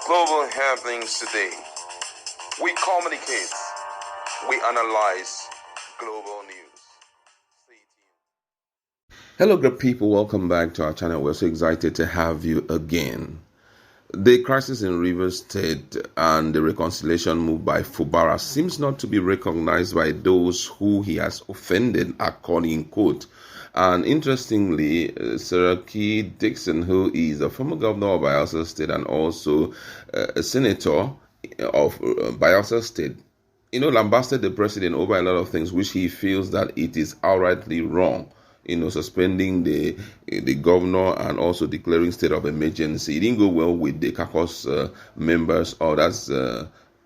global happenings today. We communicate, we analyze global news. Stay tuned. Hello, great people. Welcome back to our channel. We're so excited to have you again. The crisis in Rivers State and the reconciliation move by Fubara seems not to be recognized by those who he has offended, according quote. And interestingly, Seraki Dixon, who is a former governor of Bayelsa State and also a senator of Bayelsa State, lambasted the president over a lot of things which he feels that it is outrightly wrong. Suspending the governor and also declaring state of emergency. It didn't go well with the caucus members, or that's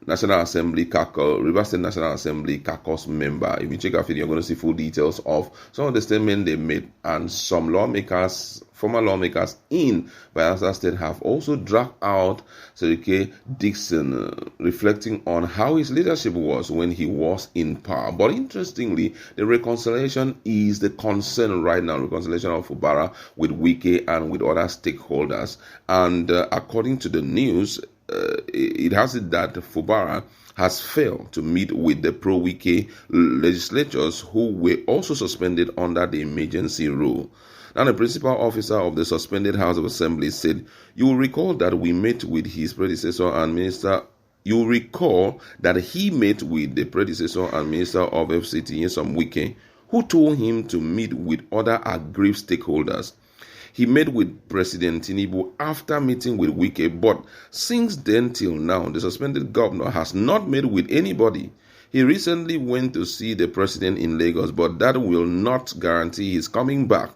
National Assembly caucus, Rivers State National Assembly caucus member. If you check out video, you're going to see full details of some of the statements they made, and some lawmakers, former lawmakers in Bayelsa State, have also dragged out Seriki Dixon, reflecting on how his leadership was when he was in power. But interestingly, the reconciliation is the concern right now, reconciliation of Fubara with Wike and with other stakeholders. And according to the news, it has it that Fubara has failed to meet with the pro-Wike legislators who were also suspended under the emergency rule. Now, the principal officer of the suspended House of Assembly said, "You will recall that we met with his predecessor and minister. You will recall that he met with the predecessor and minister of FCT, Nyesom Wike, who told him to meet with other aggrieved stakeholders. He met with President Tinubu after meeting with Wike, but since then till now, the suspended governor has not met with anybody. He recently went to see the president in Lagos, but that will not guarantee his coming back.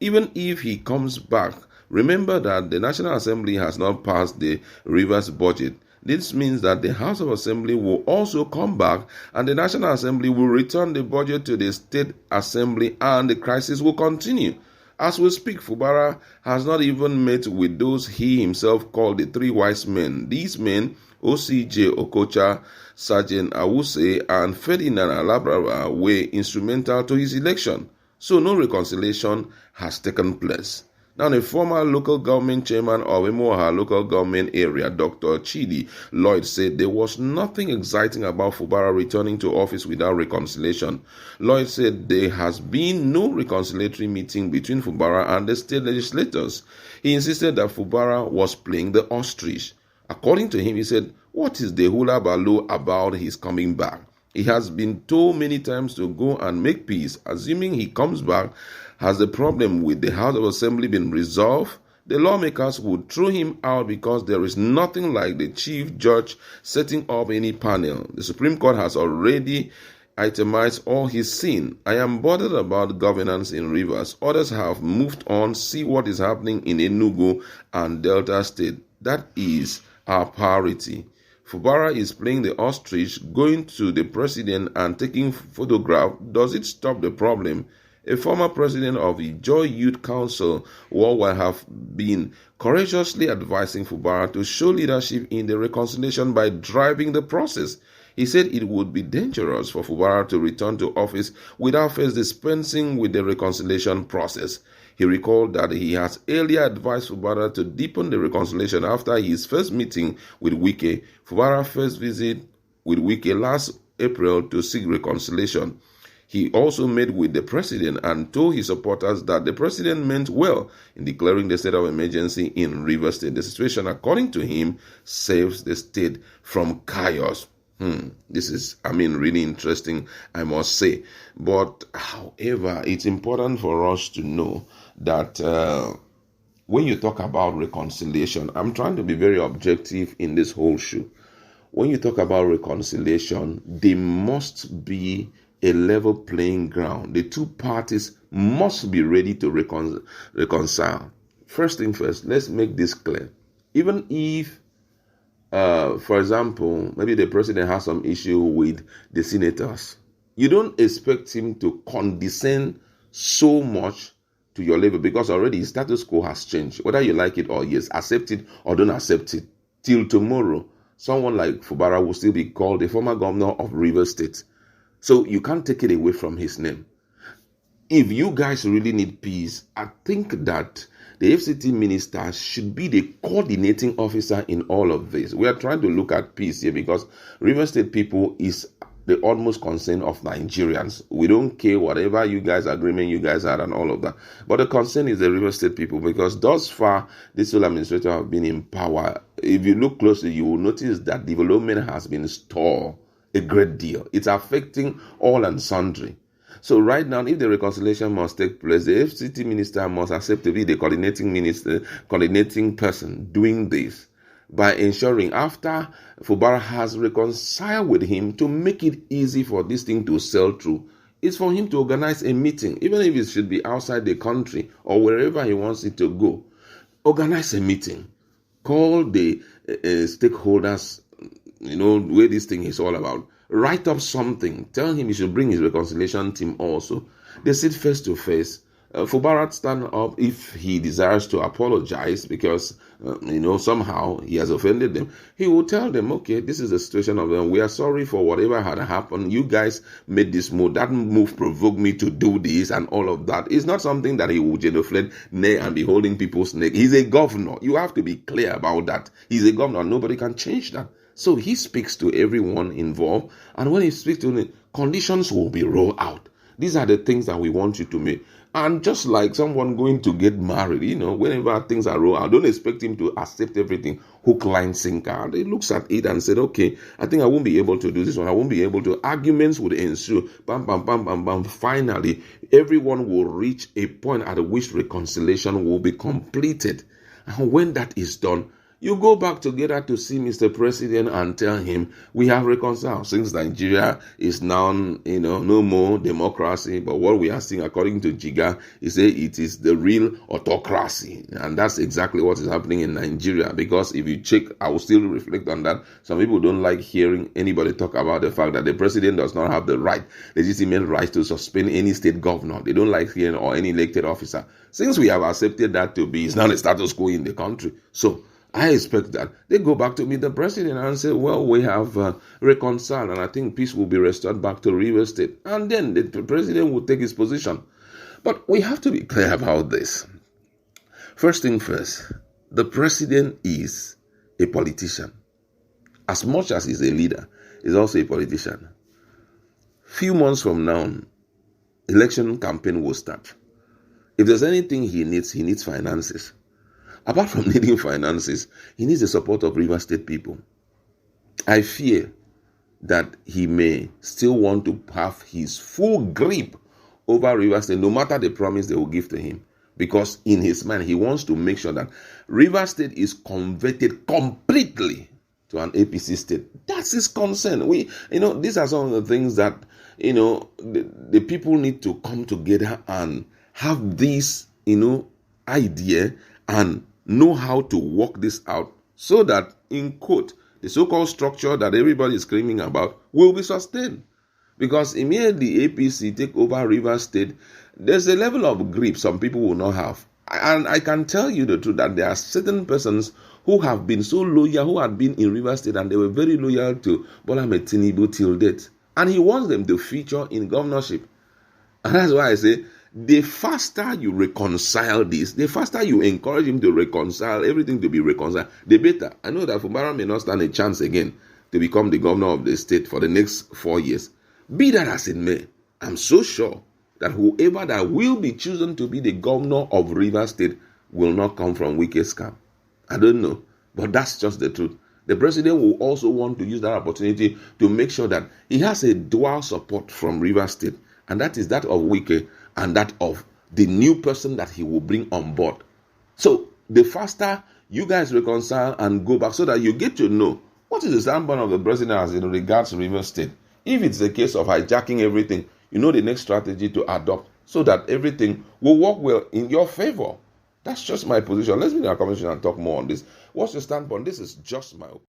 Even if he comes back, remember that the National Assembly has not passed the Rivers budget. This means that the House of Assembly will also come back and the National Assembly will return the budget to the State Assembly and the crisis will continue. As we speak, Fubara has not even met with those he himself called the three wise men. These men, OCJ Okocha, Sergeant Awuse, and Ferdinand Alabrava, were instrumental to his election. So no reconciliation has taken place. Now, the former local government chairman of Emoha local government area, Dr. Chidi Lloyd, said there was nothing exciting about Fubara returning to office without reconciliation. Lloyd said there has been no reconciliatory meeting between Fubara and the state legislators. He insisted that Fubara was playing the ostrich. According to him, he said, "What is the hula baloo about his coming back? He has been told many times to go and make peace. Assuming he comes back, has the problem with the House of Assembly been resolved? The lawmakers would throw him out because there is nothing like the chief judge setting up any panel. The Supreme Court has already itemized all he's seen. I am bothered about governance in Rivers. Others have moved on. See what is happening in Enugu and Delta State. That is our priority. Fubara is playing the ostrich, going to the president and taking photograph. Does it stop the problem?" A former president of the Joy Youth Council worldwide have been courageously advising Fubara to show leadership in the reconciliation by driving the process. He said it would be dangerous for Fubara to return to office without first dispensing with the reconciliation process. He recalled that he has earlier advised Fubara to deepen the reconciliation after his first meeting with Wike. Fubara's first visit with Wike last April to seek reconciliation. He also met with the president and told his supporters that the president meant well in declaring the state of emergency in Rivers State. The situation, according to him, saves the state from chaos. This is, really interesting, I must say. But, however, it's important for us to know that when you talk about reconciliation, I'm trying to be very objective in this whole show. When you talk about reconciliation, there must be a level playing ground. The two parties must be ready to reconcile. First thing first, let's make this clear. Even if, for example, maybe the president has some issue with the senators, you don't expect him to condescend so much to your level because already status quo has changed. Whether you like it or yes, accept it or don't accept it. Till tomorrow, someone like Fubara will still be called the former governor of Rivers State. So you can't take it away from his name. If you guys really need peace, I think that The FCT minister should be the coordinating officer in all of this. We are trying to look at peace here because River State people is the utmost concern of Nigerians. We don't care whatever you guys agreement you guys had and all of that. But the concern is the River State people, because thus far, this whole administrator have been in power. If you look closely, you will notice that development has been stalled a great deal. It's affecting all and sundry. So right now, if the reconciliation must take place, the FCT minister must accept to be the coordinating person doing this, by ensuring after Fubara has reconciled with him, to make it easy for this thing to sell through, is for him to organize a meeting, even if it should be outside the country or wherever he wants it to go. Organize a meeting, call the stakeholders, where this thing is all about. Write up something, tell him he should bring his reconciliation team also. They sit face to face. Fubara stand up if he desires to apologize because, somehow he has offended them. He will tell them, okay, this is the situation of them. We are sorry for whatever had happened. You guys made this move. That move provoked me to do this and all of that. It's not something that he will genuflect neck and be holding people's neck. He's a governor. You have to be clear about that. He's a governor. Nobody can change that. So he speaks to everyone involved. And when he speaks to them, conditions will be rolled out. These are the things that we want you to make. And just like someone going to get married, whenever things are rolled out, don't expect him to accept everything hook, line, sinker. And he looks at it and said, okay, I think I won't be able to do this one. I won't be able to. Arguments would ensue. Bam, bam, bam, bam, bam. Finally, everyone will reach a point at which reconciliation will be completed. And when that is done, you go back together to see Mr. President and tell him, we have reconciled. Since Nigeria is now, no more democracy, but what we are seeing, according to Jiga, is it is the real autocracy. And that's exactly what is happening in Nigeria. Because if you check, I will still reflect on that. Some people don't like hearing anybody talk about the fact that the president does not have the legitimate right to suspend any state governor. They don't like hearing, or any elected officer. Since we have accepted that to be, it's now the status quo in the country. So I expect that they go back to meet the president and say, well, we have reconciled, and I think peace will be restored back to River State. And then the president will take his position. But we have to be clear about this. First thing first, the president is a politician. As much as he's a leader, he's also a politician. Few months from now, election campaign will start. If there's anything he needs finances. Apart from needing finances, he needs the support of River State people. I fear that he may still want to have his full grip over River State, no matter the promise they will give to him. Because in his mind, he wants to make sure that River State is converted completely to an APC state. That's his concern. These are some of the things that, the people need to come together and have this, idea and know how to work this out so that, in quote, the so-called structure that everybody is screaming about will be sustained. Because immediately APC take over River State, there's a level of grip some people will not have. And I can tell you the truth that there are certain persons who have been so loyal, who had been in River State, and they were very loyal to Bola Ahmed Tinubu till date. And he wants them to feature in governorship. And that's why I say, the faster you reconcile this, the faster you encourage him to reconcile, everything to be reconciled, the better. I know that Fubara may not stand a chance again to become the governor of the state for the next 4 years. Be that as it may, I'm so sure that whoever that will be chosen to be the governor of River State will not come from Wike's camp. I don't know, but that's just the truth. The president will also want to use that opportunity to make sure that he has a dual support from River State, and that is that of Wike and that of the new person that he will bring on board. So the faster you guys reconcile and go back so that you get to know what is the standpoint of the president as in regards to River State. If it's a case of hijacking everything, you know the next strategy to adopt so that everything will work well in your favor. That's just my position. Let's be in our conversation and talk more on this. What's your standpoint? This is just my opinion.